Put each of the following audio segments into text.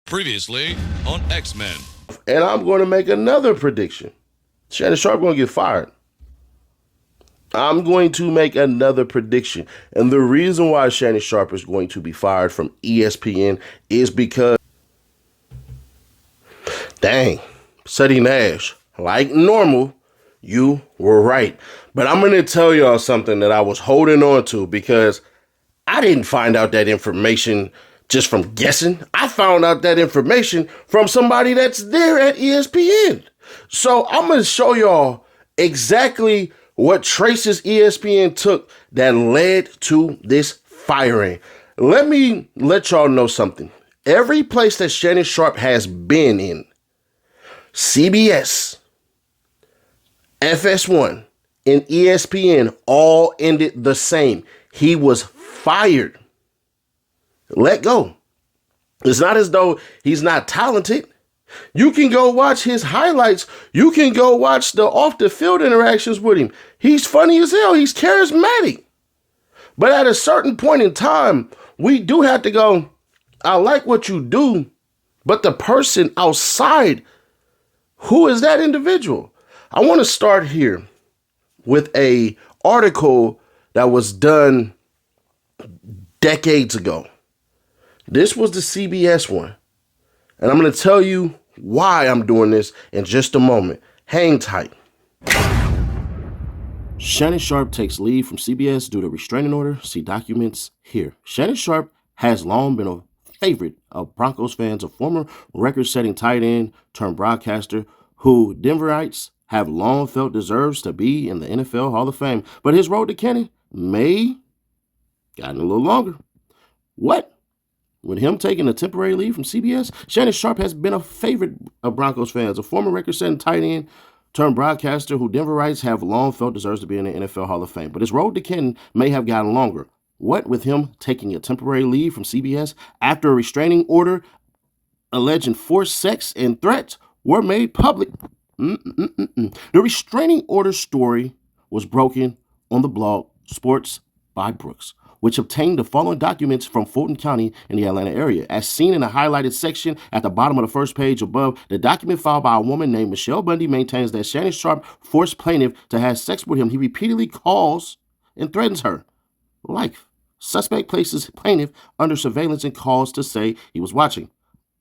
Previously on X-Men. And I'm going to make another prediction. Shannon Sharpe going to get fired. I'm going to make another prediction. And the reason why Shannon Sharpe is going to be fired from ESPN is because, dang, Suddy Nash, like normal, you were right. But I'm going to tell y'all something that I was holding on to because I didn't find out that information just from guessing. I found out that information from somebody that's there at ESPN. So I'm going to show y'all exactly what traces ESPN took that led to this firing. Let me let y'all know something. Every place that Shannon Sharpe has been in, CBS, FS1, and ESPN all ended the same. He was fired. Let go. It's not as though he's not talented. You can go watch his highlights. You can go watch the off the field interactions with him. He's funny as hell. He's charismatic. But at a certain point in time, we do have to go, I like what you do, but the person outside, who is that individual? I want to start here with a article that was done decades ago. This was the CBS one. And I'm going to tell you why I'm doing this in just a moment. Hang tight. Shannon Sharpe takes leave from CBS due to restraining order. See documents here. Shannon Sharpe has long been a favorite of Broncos fans, a former record-setting tight end turned broadcaster who Denverites have long felt deserves to be in the NFL Hall of Fame. But his road to Kenny may gotten a little longer. What? With him taking a temporary leave from CBS, Shannon Sharpe has been a favorite of Broncos fans, a former record-setting tight end turned broadcaster who Denverites have long felt deserves to be in the NFL Hall of Fame. But his road to Kenny may have gotten longer. What with him taking a temporary leave from CBS after a restraining order alleging forced sex and threats were made public? The restraining order story was broken on the blog Sports by Brooks, which obtained the following documents from Fulton County in the Atlanta area. As seen in the highlighted section at the bottom of the first page above, the document filed by a woman named Michelle Bundy maintains that Shannon Sharpe forced plaintiff to have sex with him. He repeatedly calls and threatens her life. Suspect places plaintiff under surveillance and calls to say he was watching.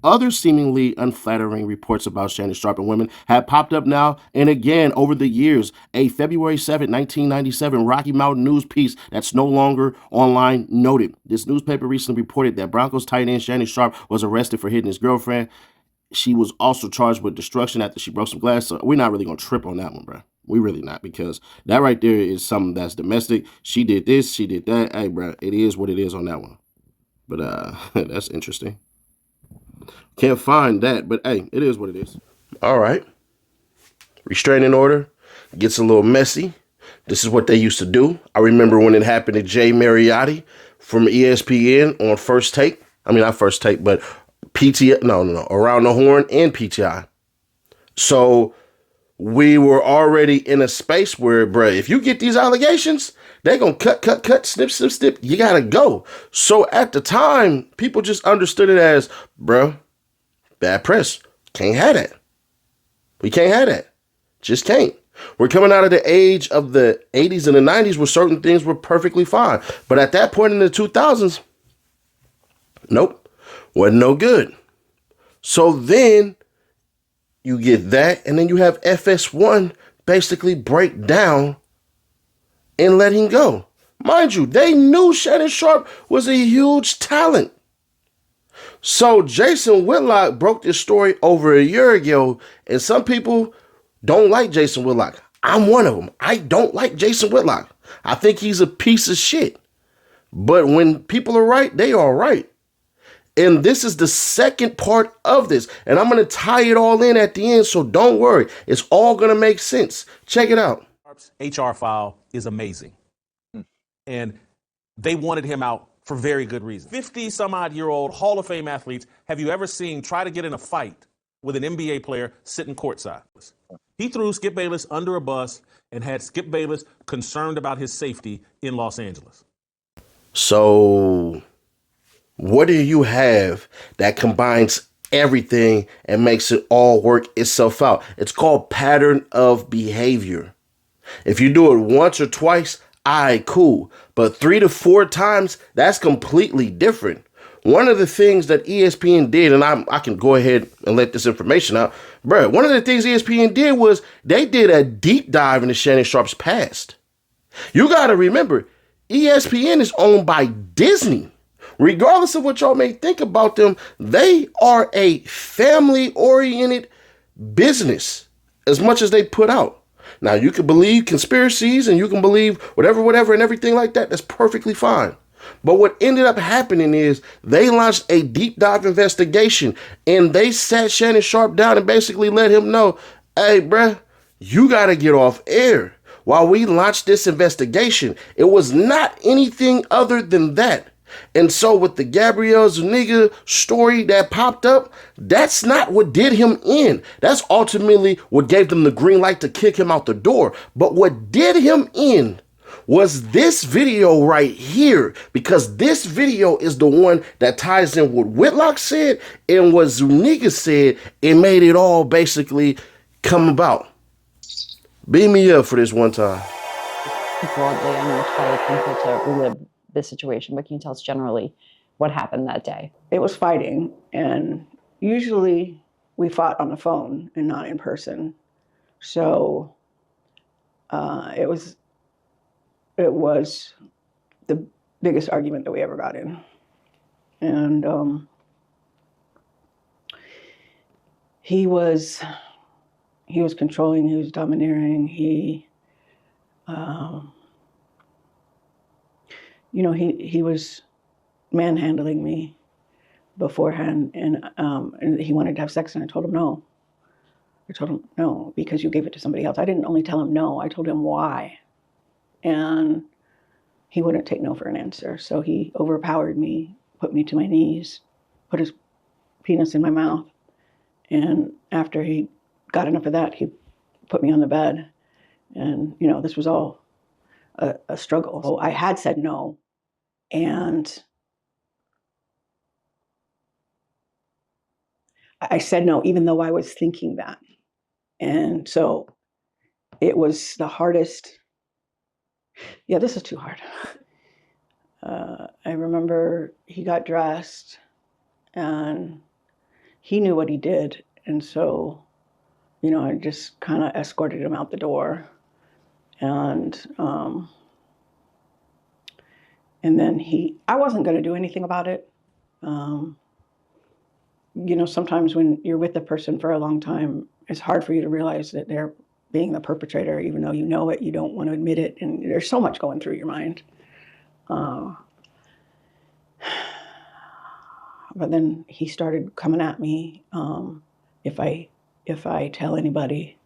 Other seemingly unflattering reports about Shannon Sharpe and women have popped up now and again over the years. A February 7, 1997 Rocky Mountain News piece that's no longer online noted. This newspaper recently reported that Broncos tight end Shannon Sharpe was arrested for hitting his girlfriend. She was also charged with destruction after she broke some glass. So we're not really going to trip on that one, bro. We really not, because that right there is something that's domestic. She did this, she did that. Hey, bro, it is what it is on that one. But that's interesting. Can't find that, but hey, it is what it is. All right. Restraining order gets a little messy. This is what they used to do. I remember when it happened to Jay Mariotti from ESPN on First Take. I mean, not First Take, but PTI. No, Around the Horn and PTI. So we were already in a space where, bruh, if you get these allegations, they're going to cut, snip. You got to go. So at the time, people just understood it as, bruh, bad press. Can't have that. We can't have that. Just can't. We're coming out of the age of the 80s and the 90s where certain things were perfectly fine. But at that point in the 2000s, nope, wasn't no good. So then you get that, and then you have FS1 basically break down and let him go. Mind you, they knew Shannon Sharpe was a huge talent. So Jason Whitlock broke this story over a year ago, and some people don't like Jason Whitlock. I'm one of them. I don't like Jason Whitlock. I think he's a piece of shit. But when people are right, they are right. And this is the second part of this. And I'm going to tie it all in at the end, so don't worry. It's all going to make sense. Check it out. HR file is amazing. And they wanted him out for very good reason. 50-some-odd-year-old Hall of Fame athletes, have you ever seen try to get in a fight with an NBA player sitting courtside? He threw Skip Bayless under a bus and had Skip Bayless concerned about his safety in Los Angeles. So what do you have that combines everything and makes it all work itself out. It's called pattern of behavior. If you do it once or twice, alright, cool. But 3 to 4 times, that's completely different. One of the things that ESPN did, and I can go ahead and let this information out, bruh, one of the things ESPN did was they did a deep dive into Shannon Sharpe's past. You got to remember, ESPN is owned by Disney. Regardless of what y'all may think about them, they are a family-oriented business as much as they put out. Now, you can believe conspiracies and you can believe whatever and everything like that. That's perfectly fine. But what ended up happening is they launched a deep dive investigation and they sat Shannon Sharpe down and basically let him know, hey, bruh, you got to get off air. While we launched this investigation, it was not anything other than that. And so with the Gabrielle Zuniga story that popped up, that's not what did him in. That's ultimately what gave them the green light to kick him out the door. But what did him in was this video right here, because this video is the one that ties in what Whitlock said and what Zuniga said and made it all basically come about. Beam me up for this one time. Broadly, I know it's probably painful to relive this situation, but can you tell us generally what happened that day? It was fighting, and usually we fought on the phone and not in person. So it was the biggest argument that we ever got in. And he was controlling, he was domineering, he was manhandling me beforehand, and he wanted to have sex, and I told him no. I told him no, because you gave it to somebody else. I didn't only tell him no, I told him why. And he wouldn't take no for an answer. So he overpowered me, put me to my knees, put his penis in my mouth. And after he got enough of that, he put me on the bed. And, this was all a struggle. So I had said no. And I said no, even though I was thinking that. And so it was the hardest. Yeah, this is too hard. I remember he got dressed and he knew what he did. And so, I just kind of escorted him out the door. And then I wasn't going to do anything about it. Sometimes when you're with a person for a long time, it's hard for you to realize that they're being the perpetrator, even though you know it, you don't want to admit it, and there's so much going through your mind. But then he started coming at me. If I tell anybody,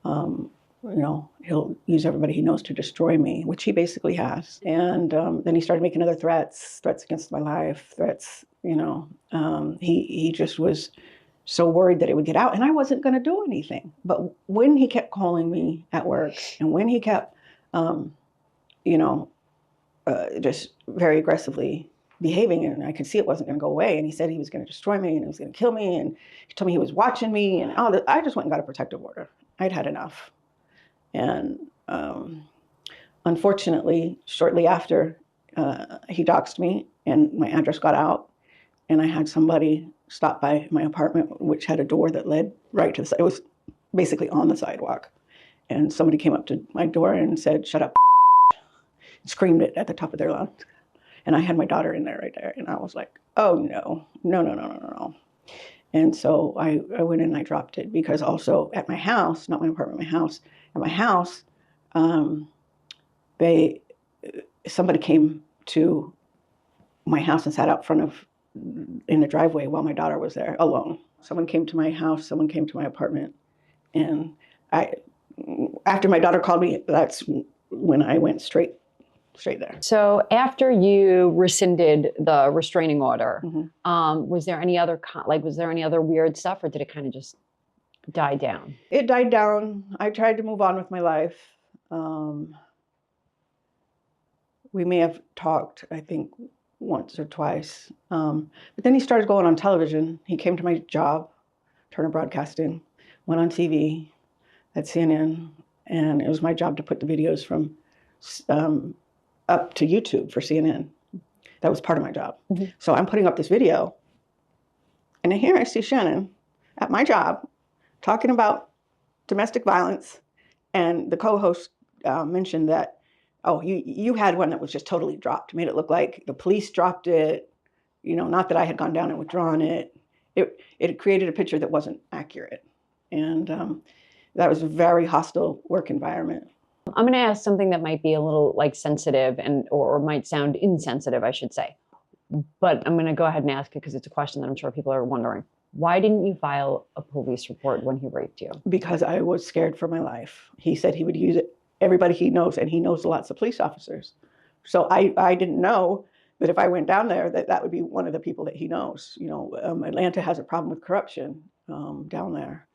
he'll use everybody he knows to destroy me, which he basically has. And then he started making other threats against my life, threats. He just was so worried that it would get out, and I wasn't going to do anything. But when he kept calling me at work, and when he kept, just very aggressively behaving, and I could see it wasn't going to go away, and he said he was going to destroy me, and he was going to kill me, and he told me he was watching me, and all that. I just went and got a protective order. I'd had enough. And unfortunately, shortly after, he doxed me, and my address got out, and I had somebody stop by my apartment, which had a door that led right to the side. It was basically on the sidewalk. And somebody came up to my door and said, "Shut up," screamed it at the top of their lungs. And I had my daughter in there right there. And I was like, oh, no. And so I went in and I dropped it, because also at my house, not my apartment, my house, at my house, somebody came to my house and sat out front of, in the driveway while my daughter was there alone. Someone came to my house, someone came to my apartment. And after my daughter called me, that's when I went straight there. So after you rescinded the restraining order, was there any other weird stuff, or did it kind of just die down? It died down. I tried to move on with my life. We may have talked, I think, once or twice. But then he started going on television. He came to my job, Turner Broadcasting, went on TV at CNN, and it was my job to put the videos from up to YouTube for CNN. That was part of my job. Mm-hmm. So I'm putting up this video, and here I see Shannon at my job talking about domestic violence, and the co-host mentioned that, oh, you had one that was just totally dropped, made it look like the police dropped it, not that I had gone down and withdrawn it. It created a picture that wasn't accurate. And that was a very hostile work environment. I'm going to ask something that might be a little sensitive or might sound insensitive, I should say. But I'm going to go ahead and ask it because it's a question that I'm sure people are wondering. Why didn't you file a police report when he raped you? Because I was scared for my life. He said he would use it. Everybody he knows, and he knows lots of police officers. So I didn't know that if I went down there, that would be one of the people that he knows. Atlanta has a problem with corruption down there.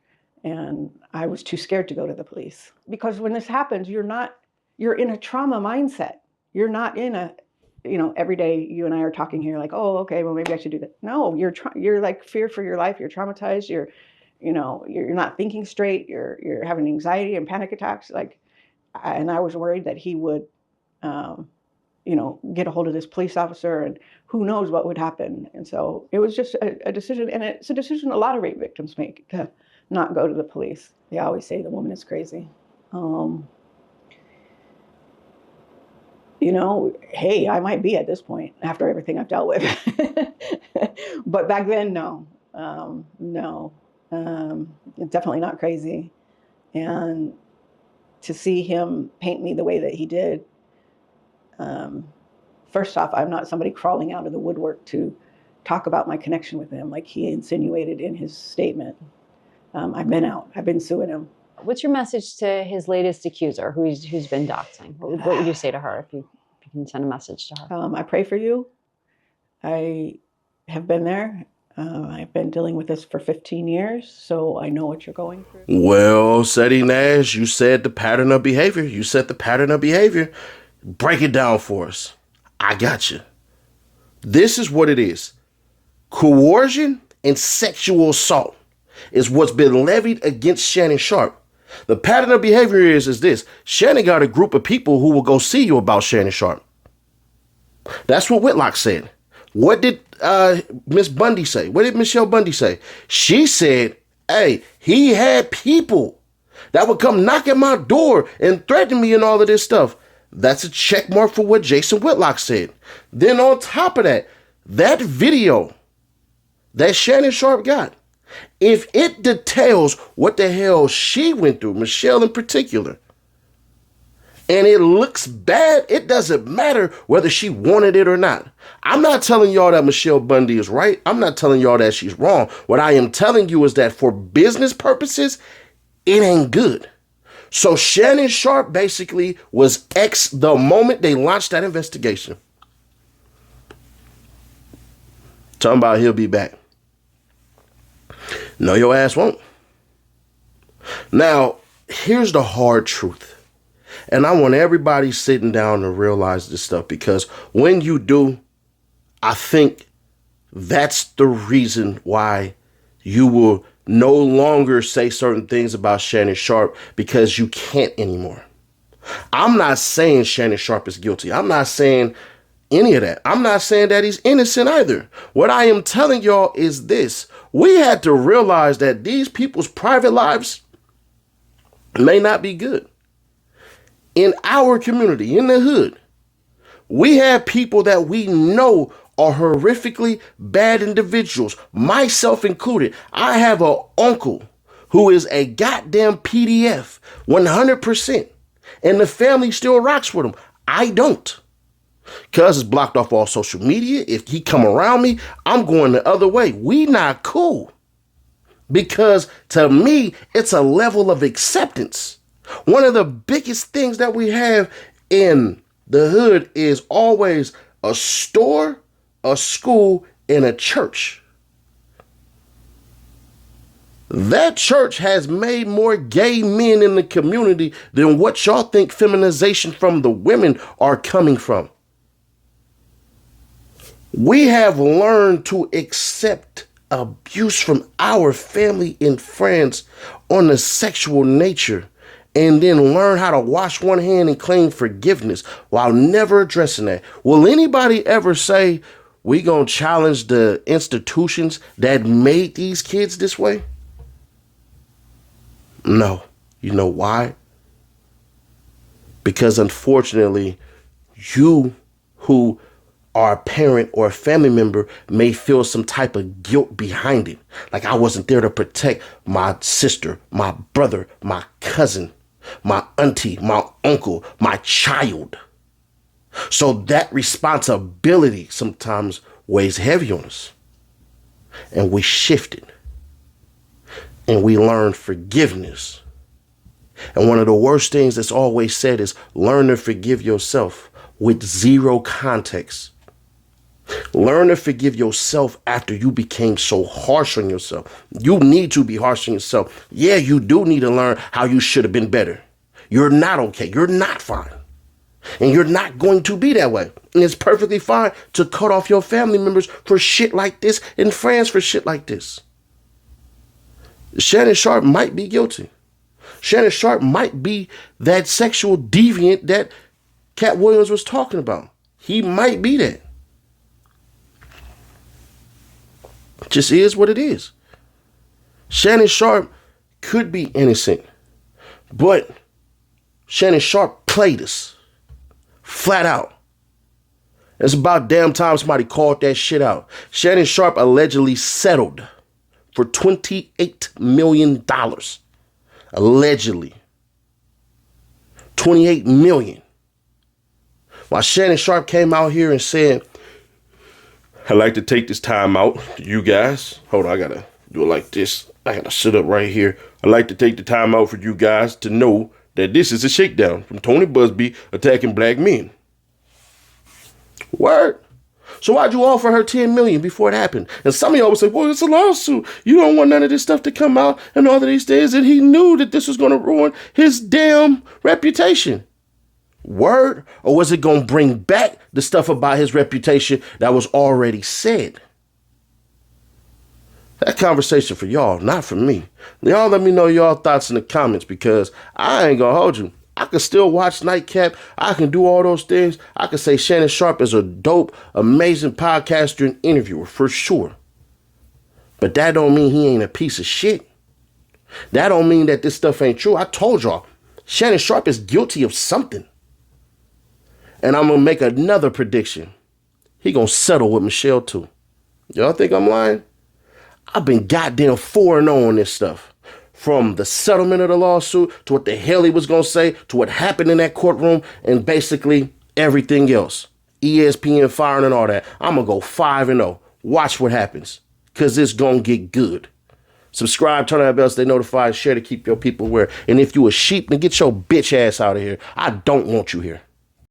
And I was too scared to go to the police. Because when this happens, you're in a trauma mindset. You're not in a, every day you and I are talking here like, oh, okay, well, maybe I should do that. No, you're like fear for your life. You're traumatized. You're not thinking straight. You're having anxiety and panic attacks. And I was worried that he would, get a hold of this police officer, and who knows what would happen. And so it was just a decision, and it's a decision a lot of rape victims make, to not go to the police. They always say the woman is crazy. Hey, I might be at this point after everything I've dealt with. But back then, no. Definitely not crazy. And to see him paint me the way that he did, first off, I'm not somebody crawling out of the woodwork to talk about my connection with him like he insinuated in his statement. I've been out. I've been suing him. What's your message to his latest accuser, who's been doxing? What would you say to her if you can send a message to her? I pray for you. I have been there. I've been dealing with this for 15 years, so I know what you're going through. Well, Seti Nash, you said the pattern of behavior. You said the pattern of behavior. Break it down for us. I got you. This is what it is. Coercion and sexual assault is what's been levied against Shannon Sharpe. The pattern of behavior is this. Shannon got a group of people who will go see you about Shannon Sharpe. That's what Whitlock said. What did Miss Bundy say? What did Michelle Bundy say? She said, hey, he had people that would come knock at my door and threaten me and all of this stuff. That's a check mark for what Jason Whitlock said. Then on top of that, that video that Shannon Sharpe got, if it details what the hell she went through, Michelle in particular, and it looks bad, it doesn't matter whether she wanted it or not. I'm not telling y'all that Michelle Bundy is right. I'm not telling y'all that she's wrong. What I am telling you is that for business purposes, it ain't good. So Shannon Sharpe basically was X the moment they launched that investigation. Talking about he'll be back. No, your ass won't. Now, here's the hard truth. And I want everybody sitting down to realize this stuff, because when you do, I think that's the reason why you will no longer say certain things about Shannon Sharpe, because you can't anymore. I'm not saying Shannon Sharpe is guilty. I'm not saying any of that. I'm not saying that he's innocent either. What I am telling y'all is this. We had to realize that these people's private lives may not be good. In our community, in the hood, we have people that we know are horrifically bad individuals, myself included. I have an uncle who is a goddamn PDF, 100%, and the family still rocks with him. I don't. Cuz is blocked off all social media. If he come around me, I'm going the other way. We not cool. Because to me, it's a level of acceptance. One of the biggest things that we have in the hood is always a store, a school, and a church. That church has made more gay men in the community than what y'all think feminization from the women are coming from. We have learned to accept abuse from our family and friends on the sexual nature, and then learn how to wash one hand and claim forgiveness while never addressing that. Will anybody ever say we gonna challenge the institutions that made these kids this way? No. You know why? Because unfortunately, you who are a parent or a family member may feel some type of guilt behind it. Like, I wasn't there to protect my sister, my brother, my cousin, my auntie, my uncle, my child. So that responsibility sometimes weighs heavy on us. And we shift it. And we learn forgiveness. And one of the worst things that's always said is learn to forgive yourself with zero context. Learn to forgive yourself after you became so harsh on yourself. You need to be harsh on yourself. Yeah, you do need to learn how you should have been better. You're not okay. You're not fine. And you're not going to be that way. And it's perfectly fine to cut off your family members for shit like this and friends for shit like this. Shannon Sharpe might be guilty. Shannon Sharpe might be that sexual deviant that Cat Williams was talking about. He might be that. It just is what it is. Shannon Sharpe could be innocent, but Shannon Sharpe played us flat out. It's about damn time somebody called that shit out. Shannon Sharpe allegedly settled for $28 million. Allegedly. $28 million. While Shannon Sharpe came out here and said, I'd like to take this time out, you guys. Hold on, I gotta do it like this. I gotta sit up right here. I'd like to take the time out for you guys to know that this is a shakedown from Tony Busby attacking black men. Word. So why'd you offer her $10 million before it happened? And some of y'all would say, well, it's a lawsuit. You don't want none of this stuff to come out and all of these things. And he knew that this was going to ruin his damn reputation. Word? Or was it going to bring back the stuff about his reputation that was already said? That conversation for y'all, not for me. Y'all let me know y'all thoughts in the comments, because I ain't going to hold you. I can still watch Nightcap. I can do all those things. I can say Shannon Sharpe is a dope, amazing podcaster and interviewer for sure. But that don't mean he ain't a piece of shit. That don't mean that this stuff ain't true. I told y'all, Shannon Sharpe is guilty of something. And I'm going to make another prediction. He going to settle with Michelle too. Y'all think I'm lying? I've been goddamn 4-0 on this stuff. From the settlement of the lawsuit to what the hell he was going to say to what happened in that courtroom and basically everything else. ESPN firing and all that. I'm going to go 5-0. Watch what happens, because it's going to get good. Subscribe, turn on that bell so they notified, share to keep your people aware. And if you a sheep, then get your bitch ass out of here. I don't want you here.